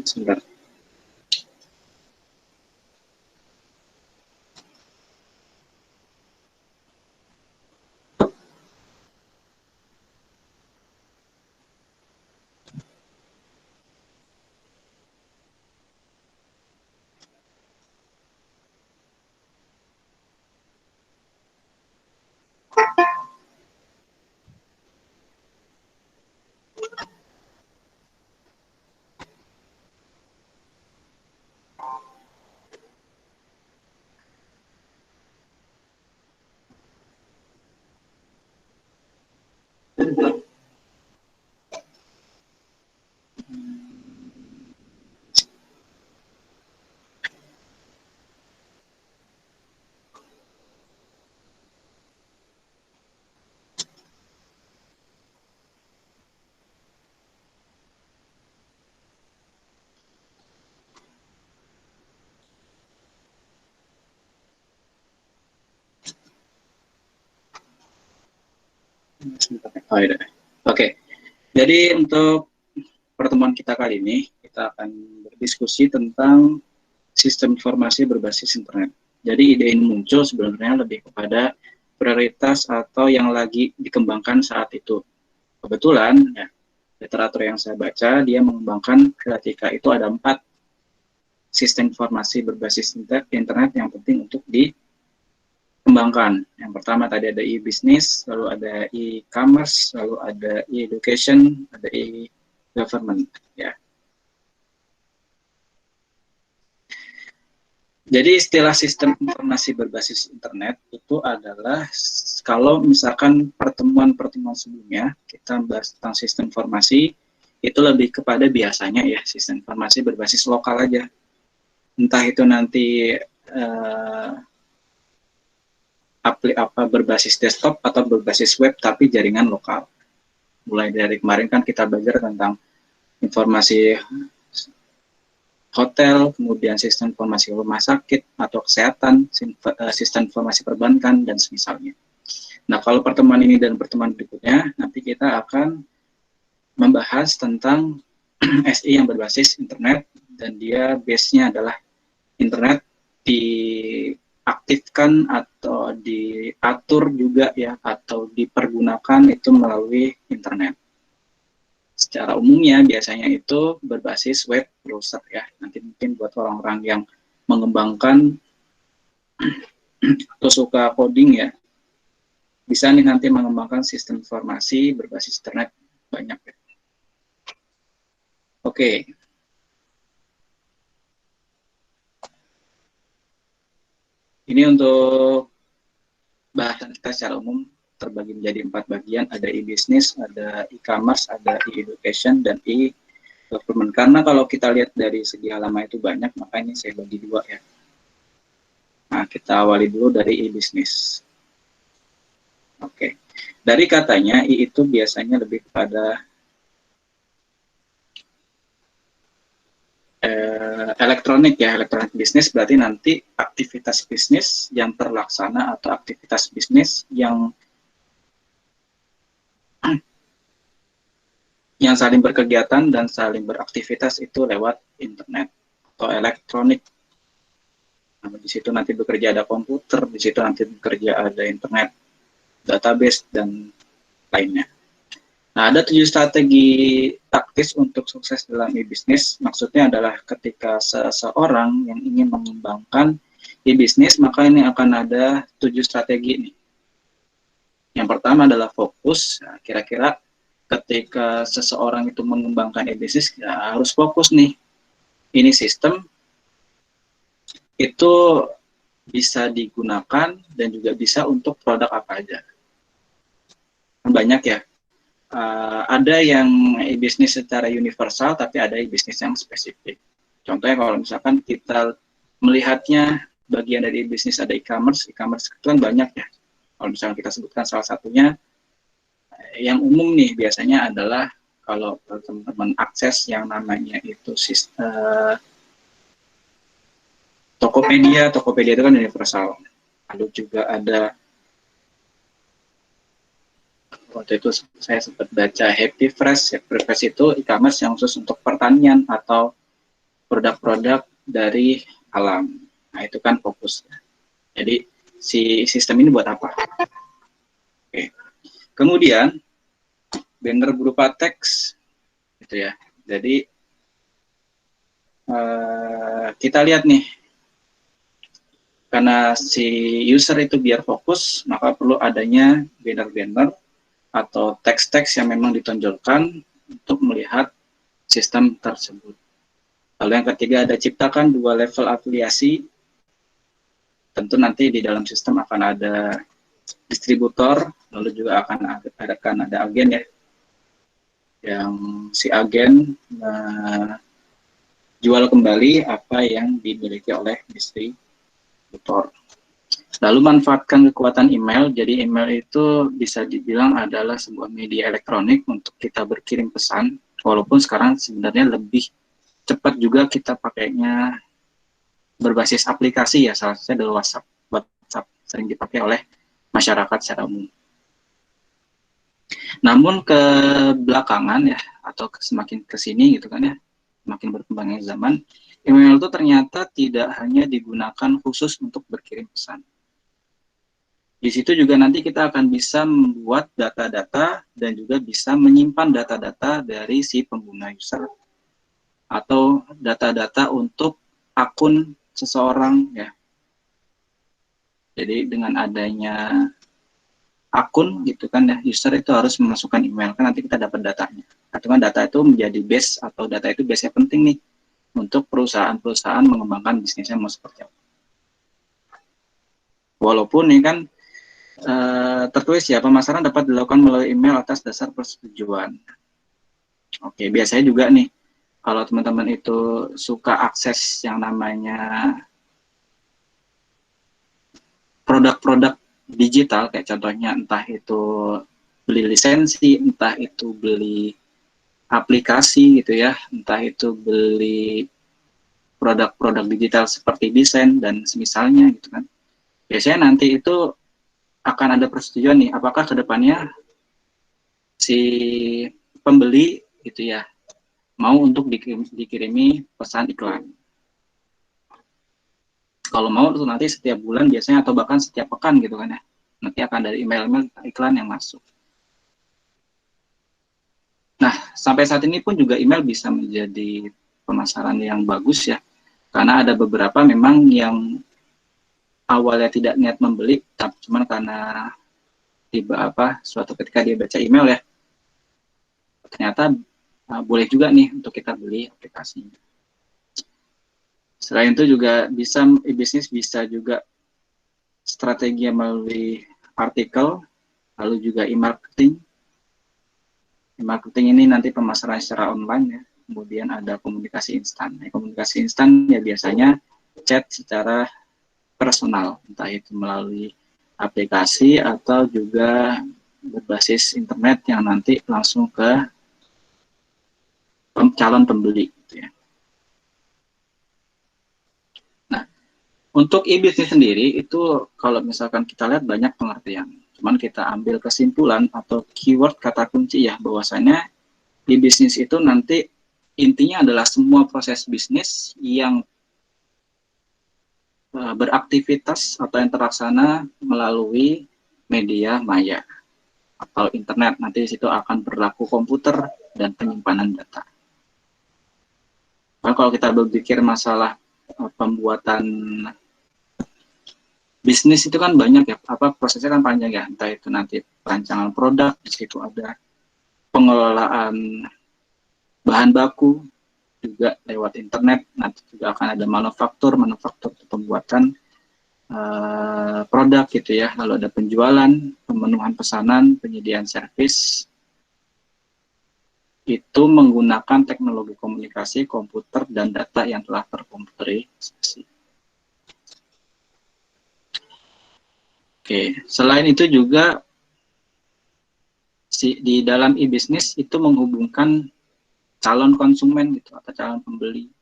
Sebentar. Oh, ya. Oke, jadi untuk pertemuan kita kali ini, kita akan berdiskusi tentang sistem informasi berbasis internet. Jadi ide ini muncul sebenarnya lebih kepada prioritas atau yang lagi dikembangkan saat itu. Kebetulan, ya, literatur yang saya baca, dia mengembangkan ketika itu ada 4 sistem informasi berbasis internet yang penting untuk dikembangkan. Yang pertama tadi ada e-business, lalu ada e-commerce, lalu ada e-education, ada e-government. Ya. Jadi istilah sistem informasi berbasis internet itu adalah kalau misalkan pertemuan-pertemuan sebelumnya kita bahas tentang sistem informasi, itu lebih kepada biasanya ya sistem informasi berbasis lokal aja. Entah itu nanti berbasis desktop atau berbasis web tapi jaringan lokal. Mulai dari kemarin kan kita belajar tentang informasi hotel, kemudian sistem informasi rumah sakit atau kesehatan, sistem informasi perbankan, dan semisalnya. Nah, kalau pertemuan ini dan pertemuan berikutnya, nanti kita akan membahas tentang SI yang berbasis internet, dan dia base-nya adalah internet diaktifkan atau diatur juga ya, atau dipergunakan itu melalui internet. Secara umumnya biasanya itu berbasis web browser ya. Nanti mungkin buat orang-orang yang mengembangkan atau suka coding ya, bisa nih nanti mengembangkan sistem informasi berbasis internet banyak ya. Oke. Ini untuk bahasan kita secara umum terbagi menjadi 4 bagian, ada e-business, ada e-commerce, ada e-education, dan e-government. Karena kalau kita lihat dari segi halaman itu banyak, makanya saya bagi 2 ya. Nah, kita awali dulu dari e-business. Oke. Dari katanya, itu biasanya lebih kepada elektronik ya, elektronik bisnis berarti nanti aktivitas bisnis yang terlaksana atau aktivitas bisnis yang saling berkegiatan dan saling beraktivitas itu lewat internet atau elektronik. Nah, di situ nanti bekerja ada komputer, di situ nanti bekerja ada internet, database, dan lainnya. Nah, ada 7 strategi taktis untuk sukses dalam e-bisnis. Maksudnya adalah ketika seseorang yang ingin mengembangkan e-bisnis, maka ini akan ada 7 strategi nih. Yang pertama adalah fokus. Nah, kira-kira ketika seseorang itu mengembangkan e-bisnis, ya harus fokus nih. Ini sistem itu bisa digunakan dan juga bisa untuk produk apa aja. Banyak ya. Ada yang e-bisnis secara universal, tapi ada e-bisnis yang spesifik. Contohnya kalau misalkan kita melihatnya bagian dari e-bisnis ada e-commerce itu kan banyak ya. Kalau misalkan kita sebutkan salah satunya, yang umum nih biasanya adalah kalau teman-teman akses yang namanya itu Tokopedia itu kan universal. Lalu juga ada waktu itu saya sempat baca Happy Fresh itu e-commerce yang khusus untuk pertanian atau produk-produk dari alam. Nah, itu kan fokus. Jadi si sistem ini buat apa? Oke. Kemudian banner berupa teks, gitu ya. Jadi kita lihat nih, karena si user itu biar fokus, maka perlu adanya banner-banner atau teks-teks yang memang ditonjolkan untuk melihat sistem tersebut. Lalu yang ketiga ada ciptakan 2 level afiliasi. Tentu nanti di dalam sistem akan ada distributor, lalu juga akan ada agen ya, yang si agen jual kembali apa yang dimiliki oleh distributor. Lalu manfaatkan kekuatan email. Jadi email itu bisa dibilang adalah sebuah media elektronik untuk kita berkirim pesan, walaupun sekarang sebenarnya lebih cepat juga kita pakainya berbasis aplikasi ya, salah satunya adalah WhatsApp. WhatsApp sering dipakai oleh masyarakat secara umum. Namun ke belakangan ya, atau semakin ke sini gitu kan ya, semakin berkembangnya zaman, email itu ternyata tidak hanya digunakan khusus untuk berkirim pesan. Di situ juga nanti kita akan bisa membuat data-data dan juga bisa menyimpan data-data dari si pengguna user atau data-data untuk akun seseorang ya. Jadi dengan adanya akun gitu kan ya, user itu harus memasukkan email, kan nanti kita dapat datanya. Atau kan data itu menjadi base atau data itu base yang penting nih untuk perusahaan-perusahaan mengembangkan bisnisnya mau seperti apa. Walaupun ini kan tertulis ya, pemasaran dapat dilakukan melalui email atas dasar persetujuan. Oke, biasanya juga nih, kalau teman-teman itu suka akses yang namanya produk-produk digital, kayak contohnya entah itu beli lisensi, entah itu beli aplikasi gitu ya, entah itu beli produk-produk digital seperti desain dan semisalnya gitu kan. Biasanya nanti itu akan ada persetujuan nih, apakah kedepannya si pembeli gitu ya mau untuk dikirimi pesan iklan. Kalau mau tuh nanti setiap bulan biasanya atau bahkan setiap pekan gitu kan ya, nanti akan ada email-email iklan yang masuk. Nah, sampai saat ini pun juga email bisa menjadi pemasaran yang bagus ya, karena ada beberapa memang yang awalnya tidak niat membeli, tapi cuman karena suatu ketika dia baca email ya, ternyata boleh juga nih untuk kita beli aplikasinya. Selain itu juga bisa e-bisnis bisa juga strategi melalui artikel, lalu juga e-marketing. E-marketing ini nanti pemasaran secara online ya. Kemudian ada komunikasi instan. Komunikasi instan ya biasanya chat secara personal, entah itu melalui aplikasi atau juga berbasis internet yang nanti langsung ke calon pembeli gitu ya. Nah, untuk e-bisnis sendiri itu kalau misalkan kita lihat banyak pengertian. Cuman kita ambil kesimpulan atau keyword kata kunci ya, bahwasanya e-bisnis itu nanti intinya adalah semua proses bisnis yang beraktivitas atau yang terlaksana melalui media maya atau internet. Nanti di situ akan berlaku komputer dan penyimpanan data. Nah, kalau kita berpikir masalah pembuatan bisnis itu kan banyak ya, prosesnya kan panjang ya, entah itu nanti perancangan produk, di situ ada pengelolaan bahan baku juga lewat internet, nanti juga akan ada manufaktur pembuatan produk gitu ya, lalu ada penjualan, pemenuhan pesanan, penyediaan servis, itu menggunakan teknologi komunikasi, komputer, dan data yang telah terkomputerisasi. Oke, selain itu juga di dalam e-bisnis itu menghubungkan calon konsumen gitu atau calon pembeli.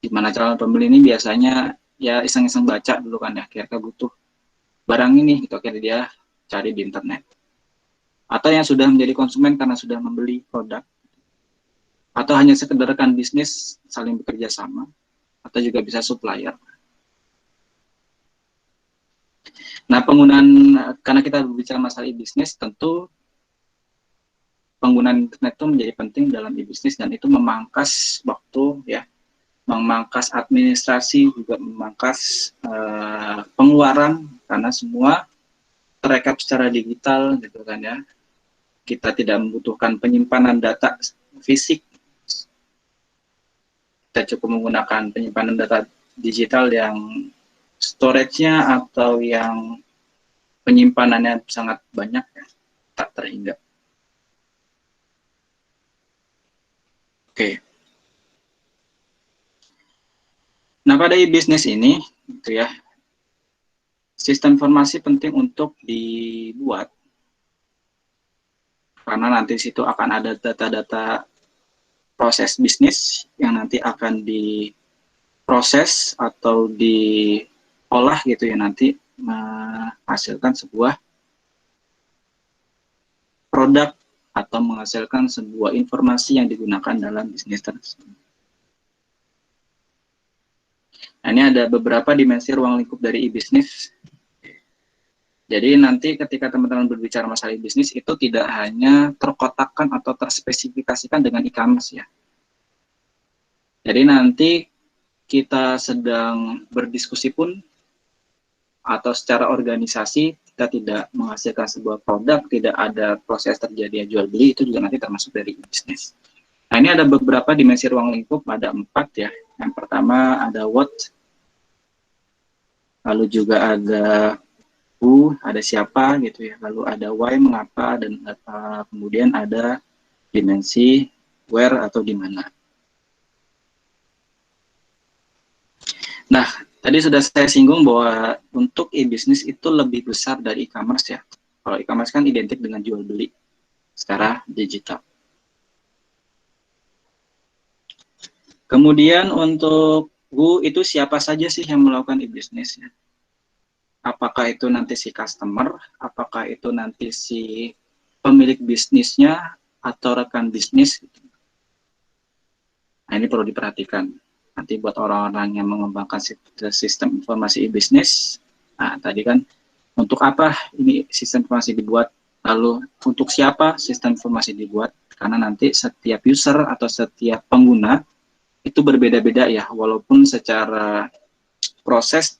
Di mana calon pembeli ini biasanya ya iseng-iseng baca dulu kan ya, kira-kira butuh barang ini gitu, akhirnya dia cari di internet. Atau yang sudah menjadi konsumen karena sudah membeli produk. atau hanya sekedar rekan bisnis saling bekerja sama, atau juga bisa supplier. Nah, karena kita berbicara masalah e-bisnis, tentu penggunaan internet itu menjadi penting dalam e-bisnis, dan itu memangkas waktu, ya, memangkas administrasi, juga memangkas pengeluaran, karena semua terekam secara digital, gitu kan ya. Kita tidak membutuhkan penyimpanan data fisik, kita cukup menggunakan penyimpanan data digital yang storage-nya atau yang penyimpanannya sangat banyak, ya, tak terhingga. Oke. Nah, pada e-bisnis ini, gitu ya, sistem informasi penting untuk dibuat, karena nanti situ akan ada data-data proses bisnis yang nanti akan diproses atau diolah, gitu ya, nanti menghasilkan sebuah produk atau menghasilkan sebuah informasi yang digunakan dalam bisnis tersebut. Nah, ini ada beberapa dimensi ruang lingkup dari e-bisnis. Jadi nanti ketika teman-teman berbicara masalah e-bisnis, itu tidak hanya terkotakkan atau terspesifikasikan dengan e-commerce, ya. Jadi nanti kita sedang berdiskusi pun, atau secara organisasi, kita tidak menghasilkan sebuah produk, tidak ada proses terjadi jual beli, itu juga nanti termasuk dari e-bisnis. Nah, ini ada beberapa dimensi ruang lingkup, ada 4, ya. Yang pertama ada what, lalu juga ada who, ada siapa, gitu ya. Lalu ada why, mengapa, dan kemudian ada dimensi where atau di mana. Nah, tadi sudah saya singgung bahwa untuk e-bisnis itu lebih besar dari e-commerce, ya. Kalau e-commerce kan identik dengan jual beli secara digital. Kemudian untuk who, itu siapa saja sih yang melakukan e-bisnis, ya. Apakah itu nanti si customer, apakah itu nanti si pemilik bisnisnya, atau rekan bisnis. Nah, ini perlu diperhatikan. Nanti buat orang-orang yang mengembangkan sistem informasi e-bisnis, nah tadi kan, untuk apa ini sistem informasi dibuat, lalu untuk siapa sistem informasi dibuat, karena nanti setiap user atau setiap pengguna itu berbeda-beda, ya, walaupun secara proses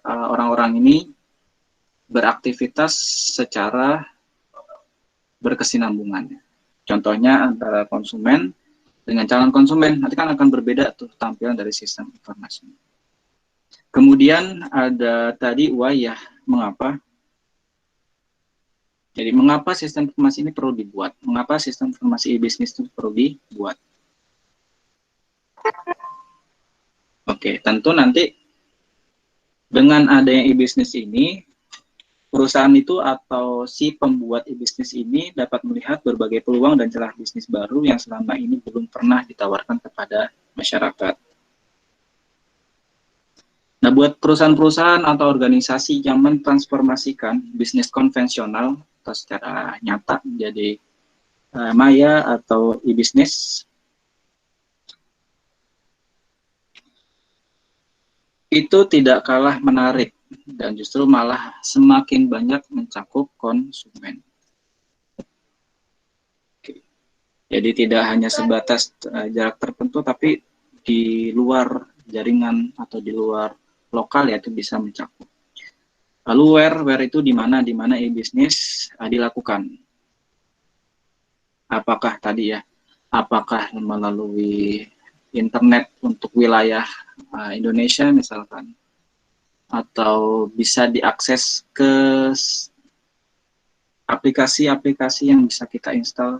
orang-orang ini beraktivitas secara berkesinambungan. Contohnya antara konsumen dengan calon konsumen, nanti kan akan berbeda tuh tampilan dari sistem informasi. Kemudian ada tadi why, ya, mengapa. Jadi mengapa sistem informasi ini perlu dibuat? Mengapa sistem informasi e-bisnis itu perlu dibuat? Oke, tentu nanti dengan adanya e-bisnis ini, perusahaan itu atau si pembuat e-bisnis ini dapat melihat berbagai peluang dan celah bisnis baru yang selama ini belum pernah ditawarkan kepada masyarakat. Nah, buat perusahaan-perusahaan atau organisasi yang mentransformasikan bisnis konvensional atau secara nyata menjadi maya atau e-bisnis, itu tidak kalah menarik dan justru malah semakin banyak mencakup konsumen. Oke. Jadi tidak hanya sebatas jarak tertentu, tapi di luar jaringan atau di luar lokal, ya, itu bisa mencakup. Lalu where itu di mana e-bisnis dilakukan. Apakah tadi, ya, apakah melalui internet untuk wilayah Indonesia misalkan, atau bisa diakses ke aplikasi-aplikasi yang bisa kita install.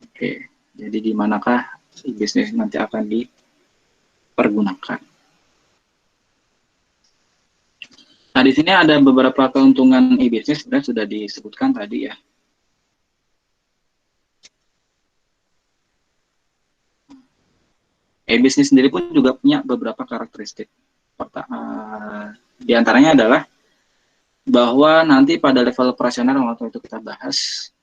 Oke, jadi di manakah e-bisnis nanti akan dipergunakan. Nah, di sini ada beberapa keuntungan e-bisnis, sebenarnya sudah disebutkan tadi, ya. E-bisnis sendiri pun juga punya beberapa karakteristik. Di antaranya adalah bahwa nanti pada level operasional, waktu itu kita bahas,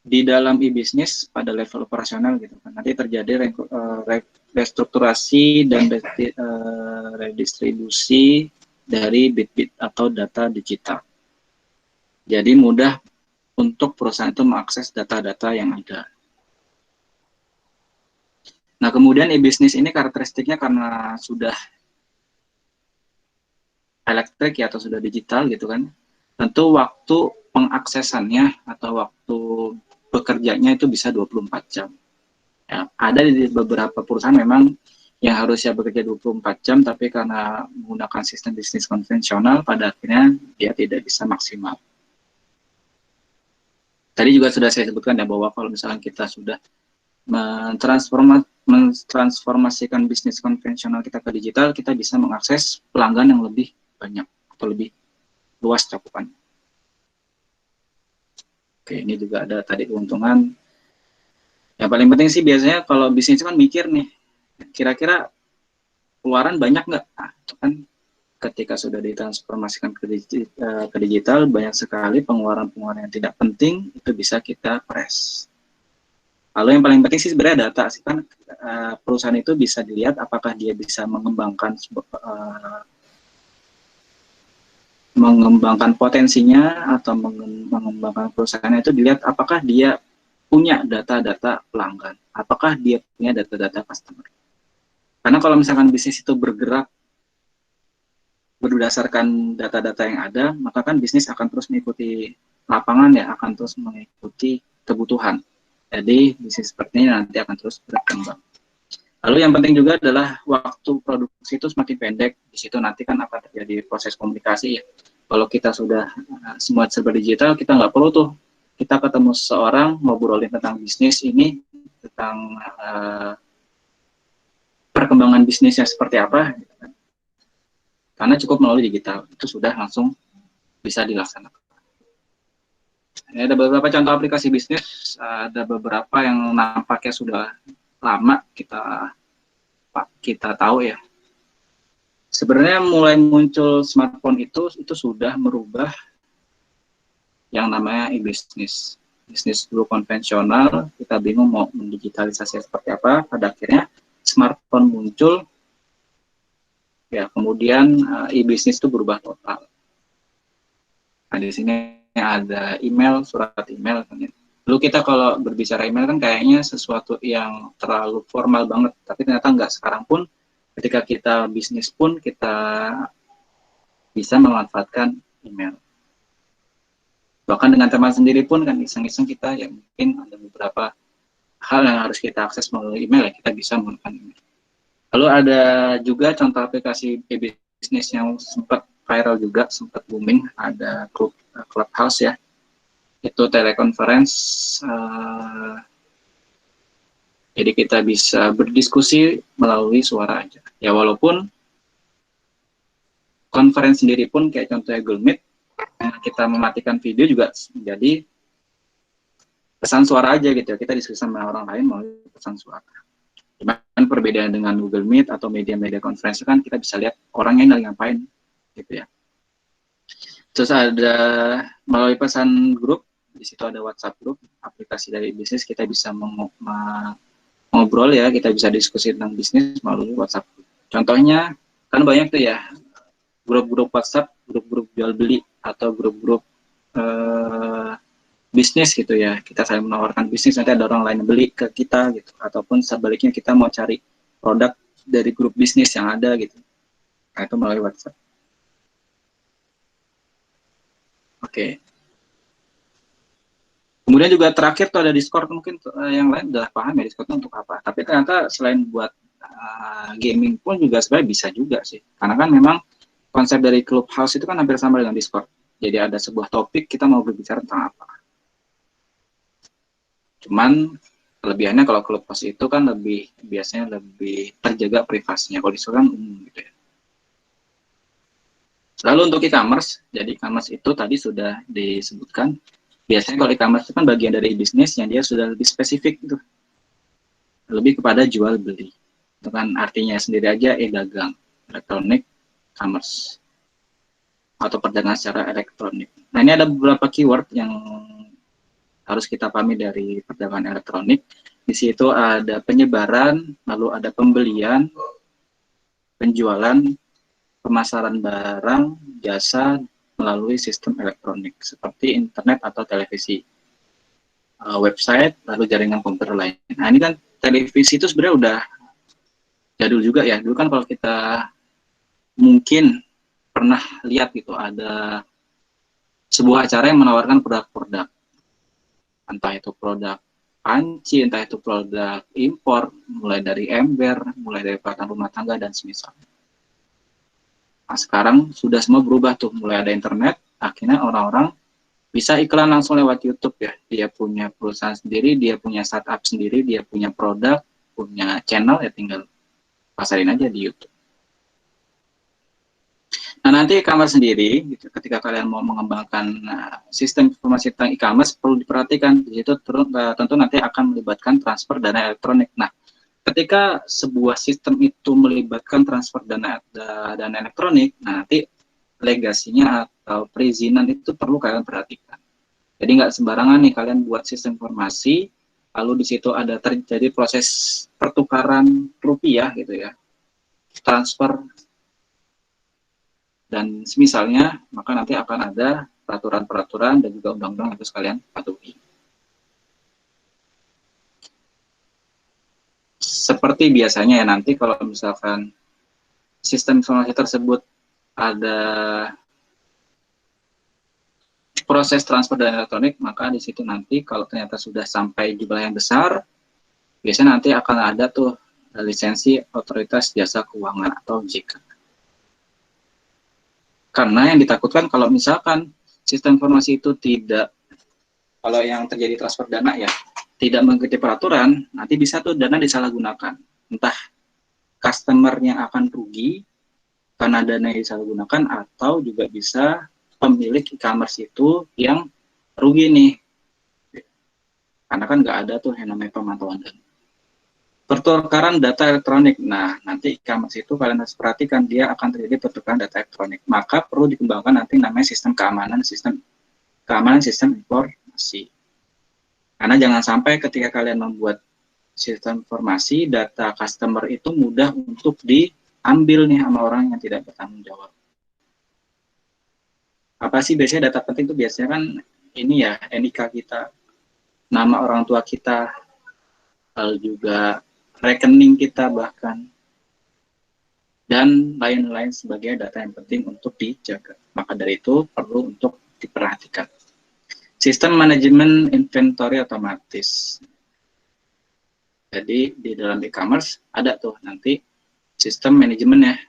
di dalam e-bisnis pada level operasional gitu kan. Nanti terjadi restrukturasi dan redistribusi dari bit-bit atau data digital. Jadi mudah untuk perusahaan itu mengakses data-data yang ada. Nah, kemudian e-bisnis ini karakteristiknya karena sudah elektrik ya atau sudah digital gitu kan. Tentu waktu pengaksesannya atau waktu bekerjanya itu bisa 24 jam. Ya, ada di beberapa perusahaan memang yang harusnya bekerja 24 jam, tapi karena menggunakan sistem bisnis konvensional, pada akhirnya dia tidak bisa maksimal. Tadi juga sudah saya sebutkan ya, bahwa kalau misalnya kita sudah mentransformasikan bisnis konvensional kita ke digital, kita bisa mengakses pelanggan yang lebih banyak atau lebih luas cakupan. Oke, ini juga ada tadi keuntungan. Yang paling penting sih biasanya kalau bisnis kan mikir nih, kira-kira keluaran banyak nggak? Nah, itu kan ketika sudah ditransformasikan ke digital, banyak sekali pengeluaran-pengeluaran yang tidak penting, itu bisa kita press. Lalu yang paling penting sih sebenarnya data sih kan, perusahaan itu bisa dilihat apakah dia bisa mengembangkan potensinya atau mengembangkan perusahaannya, itu dilihat apakah dia punya data-data pelanggan, apakah dia punya data-data customer. Karena kalau misalkan bisnis itu bergerak berdasarkan data-data yang ada, maka kan bisnis akan terus mengikuti lapangan ya, akan terus mengikuti kebutuhan. Jadi bisnis seperti ini nanti akan terus berkembang. Lalu yang penting juga adalah waktu produksi itu semakin pendek. Di situ nanti kan akan terjadi proses komunikasi ya. Kalau kita sudah semua serba digital, kita nggak perlu tuh kita ketemu seseorang ngobrolin tentang bisnis ini, tentang perkembangan bisnisnya seperti apa. Karena cukup melalui digital, itu sudah langsung bisa dilaksanakan. Ini ada beberapa contoh aplikasi bisnis, ada beberapa yang nampaknya sudah lama kita tahu ya. Sebenarnya mulai muncul smartphone itu sudah merubah yang namanya e-bisnis. Bisnis dulu konvensional, kita bingung mau mendigitalisasi seperti apa, pada akhirnya smartphone muncul, ya kemudian e-bisnis itu berubah total. Nah, di sini ada email, surat email. Dulu kita kalau berbicara email kan kayaknya sesuatu yang terlalu formal banget, tapi ternyata enggak. Sekarang pun ketika kita bisnis pun kita bisa memanfaatkan email. Bahkan dengan teman sendiri pun kan iseng-iseng kita ya mungkin ada beberapa hal yang harus kita akses melalui email, ya kita bisa menggunakan email. Lalu ada juga contoh aplikasi e-bisnis yang sempat viral juga, sempat booming, ada Clubhouse ya. Itu teleconference, jadi kita bisa berdiskusi melalui suara aja. Ya walaupun conference sendiri pun kayak contohnya Google Meet, kita mematikan video juga menjadi pesan suara aja gitu ya. Kita diskusi sama orang lain melalui pesan suara. Cuman perbedaan dengan Google Meet atau media-media conference kan kita bisa lihat orangnya lagi ngapain gitu ya. Terus ada melalui pesan grup, di situ ada WhatsApp grup, aplikasi dari bisnis, kita bisa ngobrol ya, kita bisa diskusi tentang bisnis melalui WhatsApp. Contohnya kan banyak tuh ya grup-grup WhatsApp, grup-grup jual beli atau grup-grup bisnis gitu ya. Kita saling menawarkan bisnis, nanti ada orang lain yang beli ke kita gitu, ataupun sebaliknya kita mau cari produk dari grup bisnis yang ada gitu. Nah, itu melalui WhatsApp. Oke. Kemudian juga terakhir tuh ada Discord, mungkin yang lain udah paham ya Discord untuk apa. Tapi ternyata selain buat gaming pun juga sebenarnya bisa juga sih. Karena kan memang konsep dari Clubhouse itu kan hampir sama dengan Discord. Jadi ada sebuah topik, kita mau berbicara tentang apa. Cuman kelebihannya kalau Clubhouse itu kan biasanya lebih terjaga privasinya. Kalau Discord kan umum gitu ya. Lalu untuk e-commerce, jadi e-commerce itu tadi sudah disebutkan. Biasanya kalau e-commerce itu kan bagian dari bisnis yang dia sudah lebih spesifik gitu. Lebih kepada jual beli. Itu kan artinya sendiri aja dagang, elektronik, commerce, atau perdagangan secara elektronik. Nah, ini ada beberapa keyword yang harus kita pahami dari perdagangan elektronik. Di situ ada penyebaran, lalu ada pembelian, penjualan, pemasaran barang, jasa melalui sistem elektronik seperti internet atau televisi, website, lalu jaringan komputer lain. Nah ini kan televisi itu sebenarnya udah jadul juga ya. Dulu kan kalau kita mungkin pernah lihat gitu, ada sebuah acara yang menawarkan produk-produk, entah itu produk panci, entah itu produk impor, mulai dari ember, mulai dari peralatan rumah tangga dan semisal. Nah, sekarang sudah semua berubah tuh, mulai ada internet, akhirnya orang-orang bisa iklan langsung lewat YouTube ya. Dia punya perusahaan sendiri, dia punya startup sendiri, dia punya produk, punya channel, ya tinggal pasarin aja di YouTube. Nah nanti e-commerce sendiri, gitu, ketika kalian mau mengembangkan sistem informasi tentang e-commerce, perlu diperhatikan, di situ tentu nanti akan melibatkan transfer dana elektronik. Nah, ketika sebuah sistem itu melibatkan transfer dana elektronik, nah, nanti legasinya atau perizinan itu perlu kalian perhatikan. Jadi nggak sembarangan nih kalian buat sistem informasi, lalu di situ ada terjadi proses pertukaran rupiah gitu ya, transfer dan semisalnya, maka nanti akan ada peraturan-peraturan dan juga undang-undang yang harus kalian patuhi. Seperti biasanya ya, nanti kalau misalkan sistem informasi tersebut ada proses transfer dana elektronik, maka di situ nanti kalau ternyata sudah sampai jumlah yang besar, biasanya nanti akan ada tuh lisensi otoritas jasa keuangan atau OJK. Karena yang ditakutkan kalau misalkan sistem informasi itu tidak, kalau yang terjadi transfer dana ya, tidak mengikuti peraturan, nanti bisa tuh dana disalahgunakan. Entah customer-nya akan rugi karena dana disalahgunakan, atau juga bisa pemilik e-commerce itu yang rugi nih. Karena kan nggak ada tuh yang namanya pemantauan dana. Pertukaran data elektronik. Nah, nanti e-commerce itu kalian harus perhatikan, dia akan terjadi pertukaran data elektronik. Maka perlu dikembangkan nanti namanya sistem keamanan sistem informasi. Karena jangan sampai ketika kalian membuat sistem informasi, data customer itu mudah untuk diambil nih sama orang yang tidak bertanggung jawab. Apa sih biasanya data penting itu? Biasanya kan ini ya, NIK kita, nama orang tua kita, lalu juga rekening kita bahkan, dan lain-lain sebagai data yang penting untuk dijaga. Maka dari itu perlu untuk diperhatikan. Sistem manajemen inventory otomatis. Jadi di dalam e-commerce ada tuh nanti sistem manajemennya.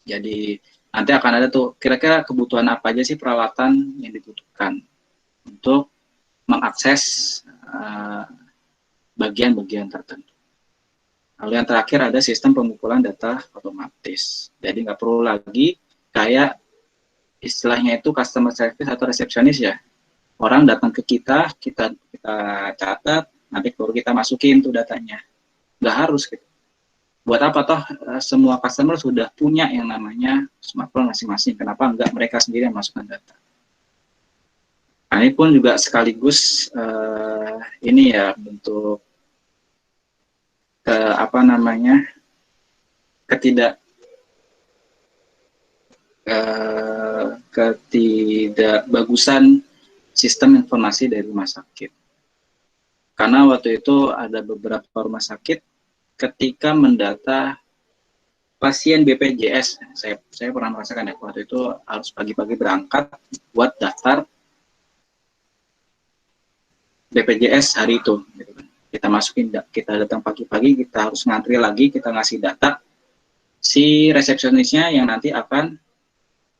Jadi nanti akan ada tuh kira-kira kebutuhan apa aja sih peralatan yang dibutuhkan untuk mengakses bagian-bagian tertentu. Lalu yang terakhir ada sistem pengumpulan data otomatis. Jadi nggak perlu lagi kayak istilahnya itu customer service atau resepsionis ya. Orang datang ke kita catat, nanti baru kita masukin tuh datanya. Nggak harus gitu. Buat apa toh semua customer sudah punya yang namanya smartphone masing-masing. Kenapa nggak mereka sendiri yang masukkan data? Nah, ini pun juga sekaligus ini ya bentuk ketidakbagusan sistem informasi dari rumah sakit. Karena waktu itu ada beberapa rumah sakit ketika mendata pasien BPJS, saya pernah merasakan ya, waktu itu harus pagi-pagi berangkat buat daftar BPJS hari itu. Gitu kan. Kita masukin, kita datang pagi-pagi, kita harus ngantri lagi, kita ngasih data, si resepsionisnya yang nanti akan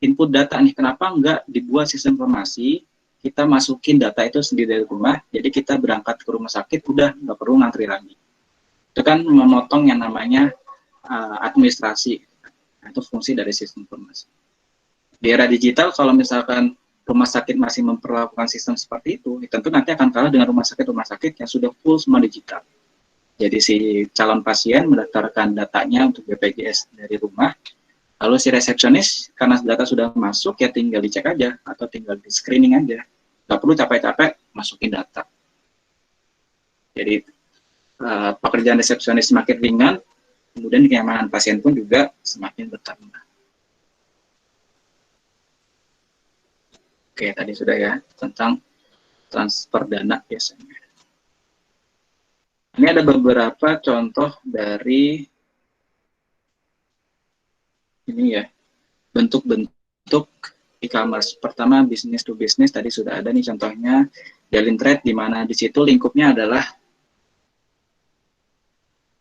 input data nih, kenapa nggak dibuat sistem informasi, kita masukin data itu sendiri dari rumah, jadi kita berangkat ke rumah sakit, udah nggak perlu ngantri lagi. Itu kan memotong yang namanya administrasi, nah, itu fungsi dari sistem informasi. Di era digital, kalau misalkan rumah sakit masih memperlakukan sistem seperti itu, tentu nanti akan kalah dengan rumah sakit yang sudah full semua digital. Jadi si calon pasien mendaftarkan datanya untuk BPJS dari rumah, lalu si resepsionis karena data sudah masuk ya tinggal dicek aja atau tinggal di screening aja, nggak perlu capek-capek masukin data. Jadi pekerjaan resepsionis semakin ringan, kemudian kenyamanan pasien pun juga semakin bertambah. Oke, tadi sudah ya tentang transfer dana biasanya. Ini ada beberapa contoh dari ini ya, bentuk-bentuk e-commerce. Pertama, business to business, tadi sudah ada nih contohnya, Jalin Trade, di mana di situ lingkupnya adalah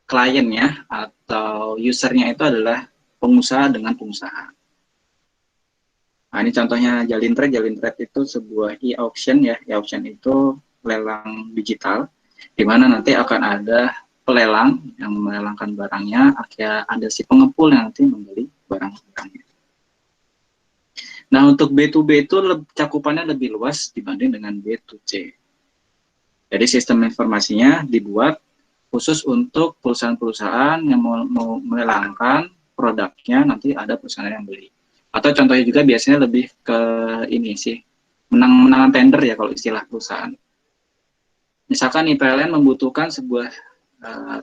kliennya atau usernya itu adalah pengusaha dengan pengusaha. Nah, ini contohnya Jalin Trade. Jalin Trade itu sebuah e-auction ya. E-auction itu lelang digital, di mana nanti akan ada pelelang yang melelangkan barangnya, akhirnya ada si pengepul yang nanti membeli barang-barangnya. Nah, untuk B2B itu cakupannya lebih luas dibanding dengan B2C. Jadi sistem informasinya dibuat khusus untuk perusahaan-perusahaan yang mau melelangkan produknya, nanti ada perusahaan yang beli. Atau contohnya juga biasanya lebih ke ini sih, menangan tender ya kalau istilah perusahaan. Misalkan nih PLN membutuhkan sebuah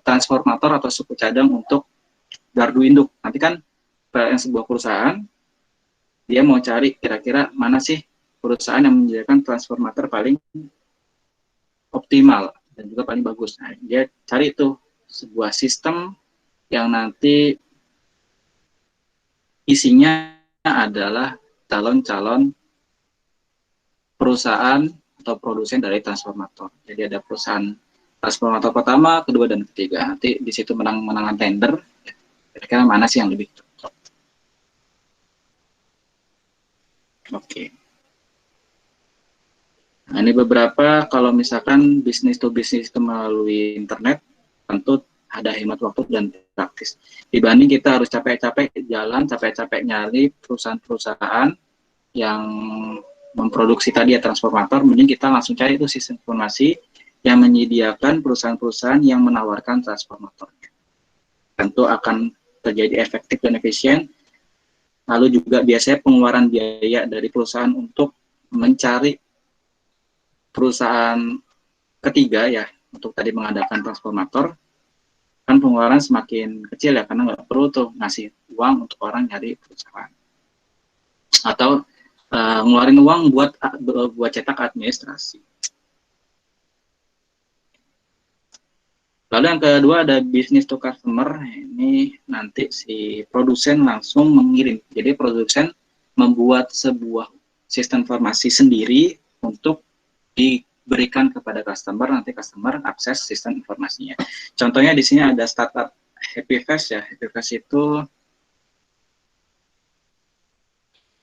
transformator atau suku cadang untuk gardu induk. Nanti kan PLN sebuah perusahaan, dia mau cari kira-kira mana sih perusahaan yang menyediakan transformator paling optimal dan juga paling bagus. Nah, dia cari itu sebuah sistem yang nanti isinya adalah calon-calon perusahaan atau produsen dari transformator. Jadi ada perusahaan transformator pertama, kedua, dan ketiga. Nanti di situ menangan tender, kira-kira mana sih yang lebih cocok. Oke. Nah, ini beberapa, kalau misalkan bisnis to bisnis itu melalui internet, tentu ada hemat waktu dan praktis. Dibanding kita harus capek-capek jalan, capek-capek nyari perusahaan-perusahaan yang memproduksi tadi ya transformator, mending kita langsung cari itu sistem informasi yang menyediakan perusahaan-perusahaan yang menawarkan transformatornya. Tentu akan terjadi efektif dan efisien. Lalu juga biasanya pengeluaran biaya dari perusahaan untuk mencari perusahaan ketiga ya, untuk tadi mengadakan transformator, kan pengeluaran semakin kecil ya, karena nggak perlu tuh ngasih uang untuk orang nyari perusahaan. Atau ngeluarin uang buat cetak administrasi. Lalu yang kedua ada business to customer. Ini nanti si produsen langsung mengirim. Jadi produsen membuat sebuah sistem informasi sendiri untuk diberikan kepada customer. Nanti customer akses sistem informasinya. Contohnya di sini ada startup Happy Fest ya. Happy Fest itu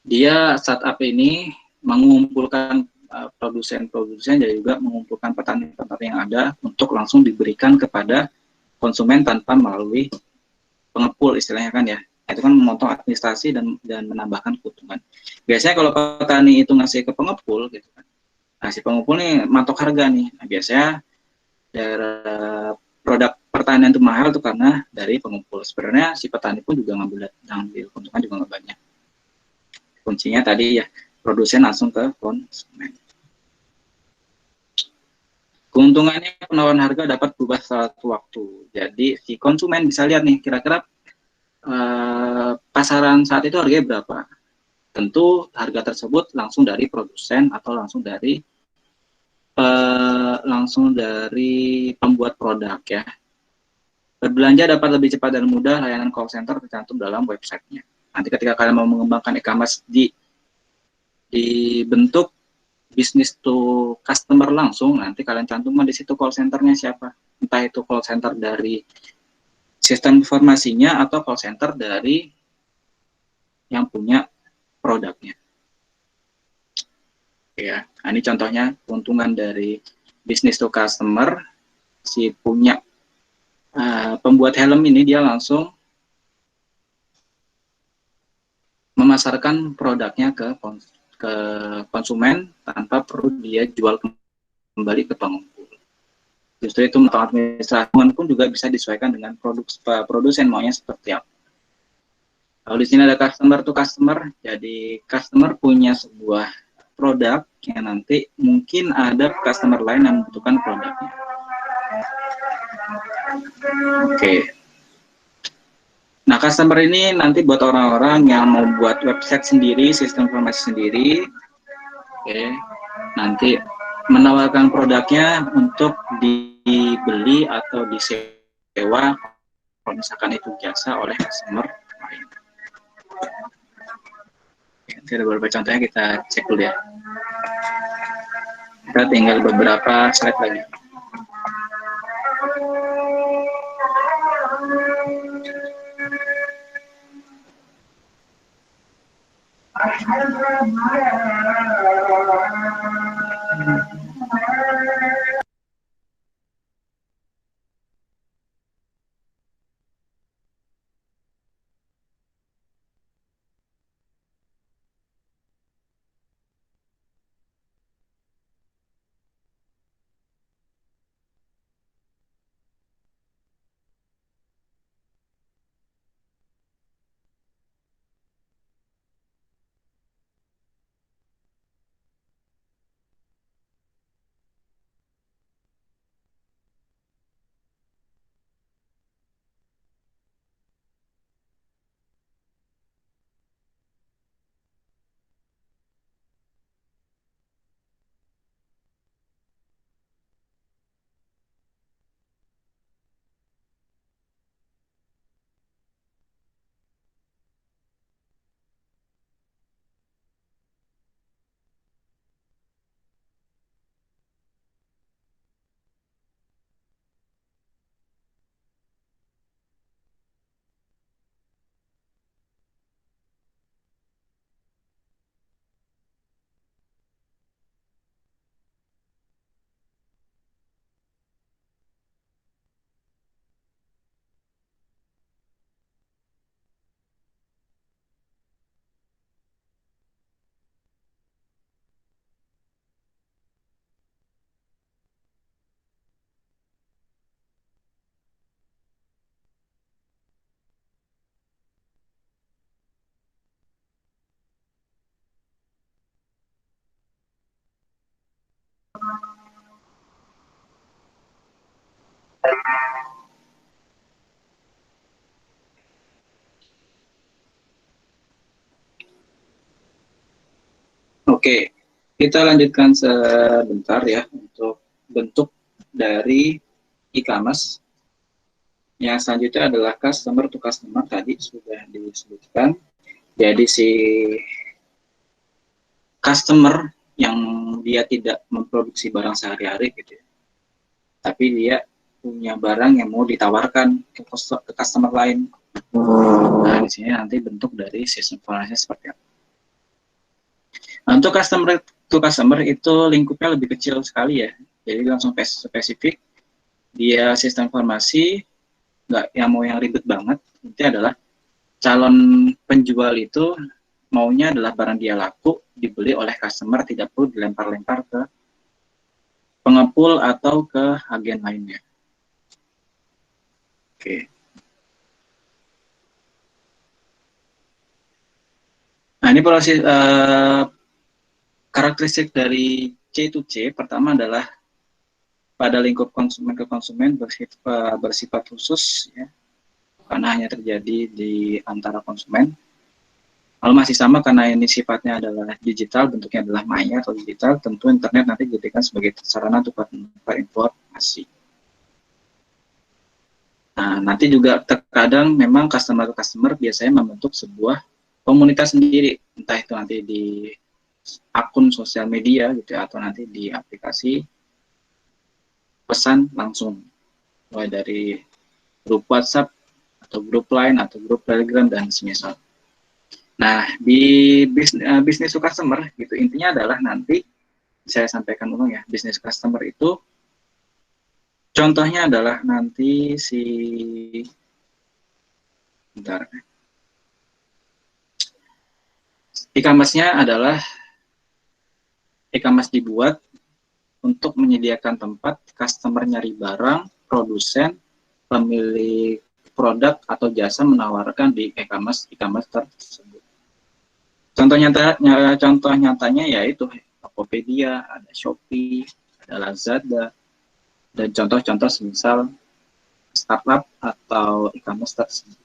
dia startup ini mengumpulkan produsen-produsen dan juga mengumpulkan petani-petani yang ada untuk langsung diberikan kepada konsumen tanpa melalui pengepul istilahnya kan ya. Itu kan memotong administrasi dan menambahkan keuntungan. Biasanya kalau petani itu ngasih ke pengepul gitu kan. Nah, si pengepul nih matok harga nih. Nah, biasanya produk pertanian itu mahal tuh karena dari pengepul. Sebenarnya si petani pun juga ngambil keuntungan juga nggak banyak. Kuncinya tadi ya, produsen langsung ke konsumen. Keuntungannya penawaran harga dapat berubah satu waktu. Jadi si konsumen bisa lihat nih kira-kira pasaran saat itu harganya berapa. Tentu harga tersebut langsung dari produsen atau langsung dari pembuat produk ya. Berbelanja dapat lebih cepat dan mudah, layanan call center tercantum dalam websitenya. Nanti ketika kalian mau mengembangkan e-commerce dibentuk bisnis to customer langsung, nanti kalian cantumkan di situ call centernya siapa. Entah itu call center dari sistem informasinya atau call center dari yang punya produknya. Ya, ini contohnya keuntungan dari bisnis to customer. Si punya pembuat helm ini dia langsung memasarkan produknya ke konsumen tanpa perlu dia jual kembali ke pengepul. Justru itu motong administrasi pun juga bisa disesuaikan dengan produsen maunya seperti apa. Lalu di sini ada customer to customer. Jadi customer punya sebuah produk produknya nanti mungkin ada customer lain yang membutuhkan produknya. Oke. Nah, customer ini nanti buat orang-orang yang mau buat website sendiri, sistem informasi sendiri. Oke. Nanti menawarkan produknya untuk dibeli atau disewa kalau misalkan itu jasa oleh customer lain. Nanti ada beberapa contohnya, kita cek dulu ya. Kita tinggal beberapa slide lagi. Oke, kita lanjutkan sebentar ya untuk bentuk dari e-commerce. Yang selanjutnya adalah customer to customer, tadi sudah disebutkan. Jadi si customer yang dia tidak memproduksi barang sehari-hari gitu ya, tapi dia punya barang yang mau ditawarkan ke customer lain. Nah, di sini nanti bentuk dari sistem informasinya seperti apa. Untuk customer to customer itu lingkupnya lebih kecil sekali ya, jadi langsung spesifik. Dia sistem informasi, nggak yang mau yang ribet banget. Intinya adalah calon penjual itu maunya adalah barang dia laku, dibeli oleh customer, tidak perlu dilempar-lempar ke pengepul atau ke agen lainnya. Oke. Nah, ini proses karakteristik dari C to C. Pertama adalah pada lingkup konsumen ke konsumen bersifat khusus ya, karena hanya terjadi di antara konsumen. Lalu masih sama karena ini sifatnya adalah digital, bentuknya adalah maya atau digital, tentu internet nanti dijadikan sebagai sarana untuk informasi. Nah, nanti juga terkadang memang customer to customer biasanya membentuk sebuah komunitas sendiri, entah itu nanti di akun sosial media gitu ya, atau nanti di aplikasi pesan langsung, mulai dari grup WhatsApp atau grup Line atau grup Telegram dan semisal. Nah, di bisnis to customer gitu, intinya adalah nanti saya sampaikan dulu ya, bisnis customer itu contohnya adalah nanti si bentar, e-commerce-nya adalah e-commerce dibuat untuk menyediakan tempat customer nyari barang, produsen, pemilik produk atau jasa menawarkan di e-commerce tersebut. Contoh nyatanya yaitu Tokopedia, ada Shopee, ada Lazada, dan contoh-contoh semisal startup atau e-commerce tersebut.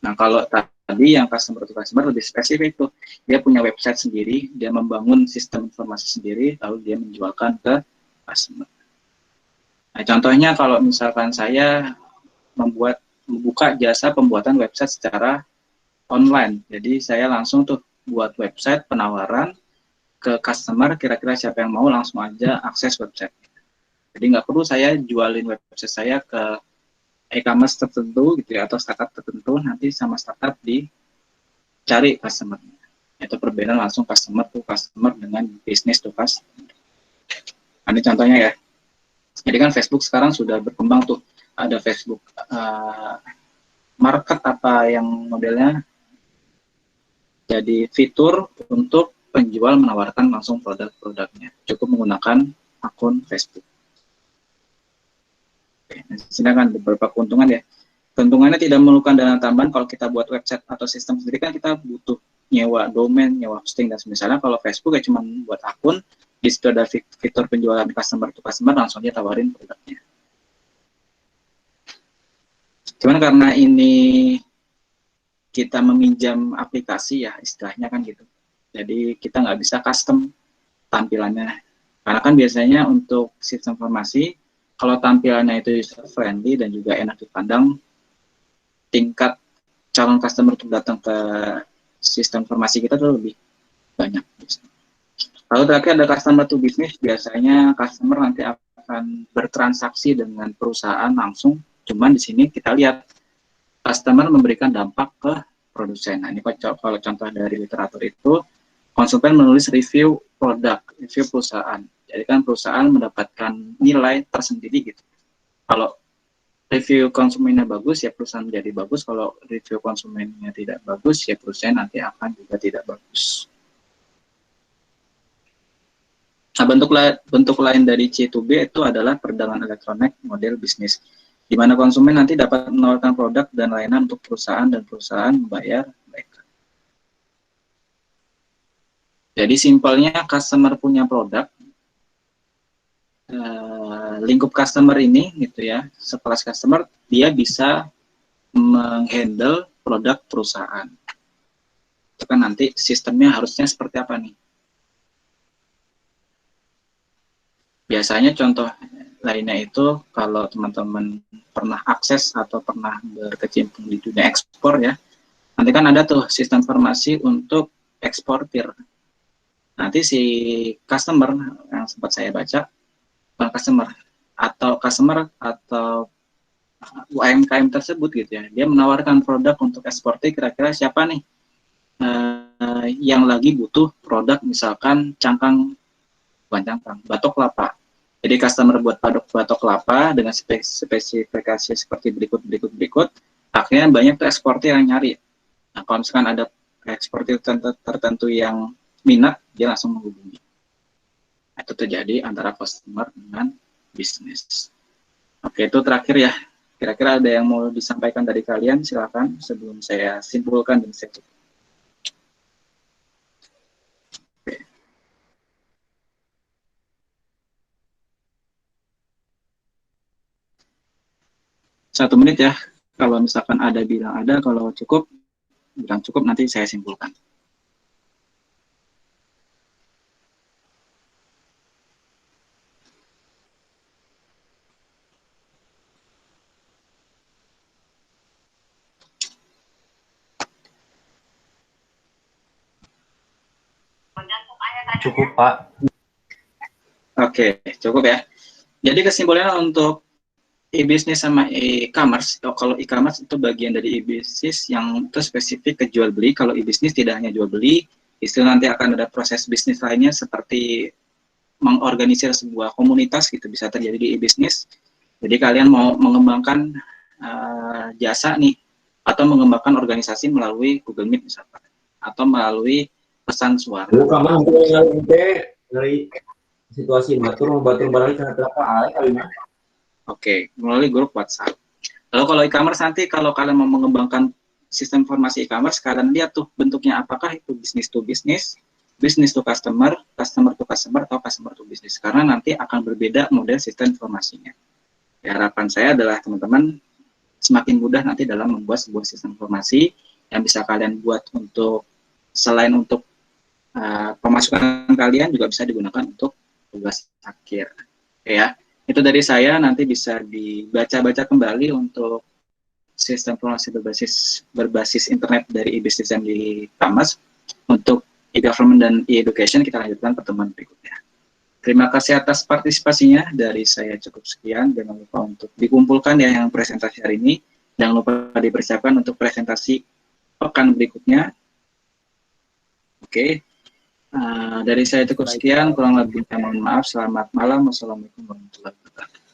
Nah, kalau tadi yang customer to customer lebih spesifik tuh, dia punya website sendiri, dia membangun sistem informasi sendiri, lalu dia menjualkan ke customer. Nah, contohnya kalau misalkan saya membuka jasa pembuatan website secara online, jadi saya langsung tuh buat website penawaran ke customer, kira-kira siapa yang mau langsung aja akses website. Jadi nggak perlu saya jualin website saya ke e-commerce tertentu gitu ya, atau startup tertentu, nanti sama startup dicari customer. Itu perbedaan langsung customer to customer dengan business to customer. Ini contohnya ya. Jadi kan Facebook sekarang sudah berkembang tuh, ada Facebook market apa yang modelnya jadi fitur untuk penjual menawarkan langsung produk-produknya, cukup menggunakan akun Facebook. Oke, sedangkan beberapa keuntungan ya. Keuntungannya tidak memerlukan dana tambahan. Kalau kita buat website atau sistem sendiri kan kita butuh nyewa domain, nyewa hosting, dan misalnya kalau Facebook ya cuma buat akun, di situ ada fitur penjualan customer to customer, langsung aja tawarin produknya. Cuman karena ini kita meminjam aplikasi ya, istilahnya kan gitu. Jadi kita nggak bisa custom tampilannya. Karena kan biasanya untuk sistem informasi, kalau tampilannya itu user friendly dan juga enak dipandang, tingkat calon customer untuk datang ke sistem informasi kita tuh lebih banyak. Lalu terakhir ada customer to business, biasanya customer nanti akan bertransaksi dengan perusahaan langsung, cuman di sini kita lihat customer memberikan dampak ke produsen. Nah, ini kalau contoh dari literatur itu, konsumen menulis review produk, review perusahaan. Jadi kan perusahaan mendapatkan nilai tersendiri gitu. Kalau review konsumennya bagus, ya perusahaan menjadi bagus. Kalau review konsumennya tidak bagus, ya perusahaan nanti akan juga tidak bagus. Nah, bentuk lain dari C2B itu adalah perdagangan elektronik model bisnis, di mana konsumen nanti dapat menawarkan produk dan layanan untuk perusahaan dan perusahaan membayar mereka. Jadi simpelnya customer punya produk, lingkup customer ini gitu ya, sekelas customer dia bisa menghandle produk perusahaan. Itu kan nanti sistemnya harusnya seperti apa nih? Biasanya contoh lainnya itu kalau teman-teman pernah akses atau pernah berkecimpung di dunia ekspor ya, nanti kan ada tuh sistem informasi untuk eksportir. Nanti si customer yang sempat saya baca, bukan customer atau UMKM tersebut gitu ya, dia menawarkan produk untuk eksportir, kira-kira siapa nih yang lagi butuh produk misalkan batok kelapa. Jadi customer buat batok kelapa dengan spesifikasi seperti berikut, akhirnya banyak tuh eksportir yang nyari. Nah, kalau misalkan ada eksportir tertentu yang minat, dia langsung menghubungi. Itu terjadi antara customer dengan bisnis. Oke, itu terakhir ya. Kira-kira ada yang mau disampaikan dari kalian, silakan sebelum saya simpulkan dan saya tutup. 1 menit ya. Kalau misalkan ada bilang ada, kalau cukup, bilang cukup, nanti saya simpulkan. Cukup, Pak. Oke, cukup ya. Jadi kesimpulannya untuk e-business sama e-commerce, kalau e-commerce itu bagian dari e-business yang itu spesifik ke jual beli. Kalau e-business tidak hanya jual beli, istilah nanti akan ada proses bisnis lainnya seperti mengorganisir sebuah komunitas gitu, bisa terjadi di e-business. Jadi kalian mau mengembangkan jasa nih, atau mengembangkan organisasi melalui Google Meet misalkan, atau melalui pesan suara. Kamu dari situasi batur barang sangat berapa kali mah? Oke, melalui grup WhatsApp. Lalu kalau e-commerce nanti kalau kalian mau mengembangkan sistem informasi e-commerce, kalian lihat tuh bentuknya apakah itu bisnis to bisnis business to customer, customer to customer, atau customer to business. Karena nanti akan berbeda model sistem informasinya. Ya, harapan saya adalah teman-teman semakin mudah nanti dalam membuat sebuah sistem informasi yang bisa kalian buat untuk, selain untuk pemasukan kalian, juga bisa digunakan untuk tugas akhir. Oke ya, itu dari saya, nanti bisa dibaca-baca kembali untuk sistem informasi berbasis internet dari e-business yang di Kamas. Untuk e-government dan e-education kita lanjutkan pertemuan berikutnya. Terima kasih atas partisipasinya. Dari saya cukup sekian. Jangan lupa untuk dikumpulkan ya yang presentasi hari ini. Jangan lupa dipersiapkan untuk presentasi pekan berikutnya. Oke. Dari saya cukup sekian. Kurang lebihnya mohon maaf. Selamat malam. Wassalamualaikum warahmatullahi wabarakatuh.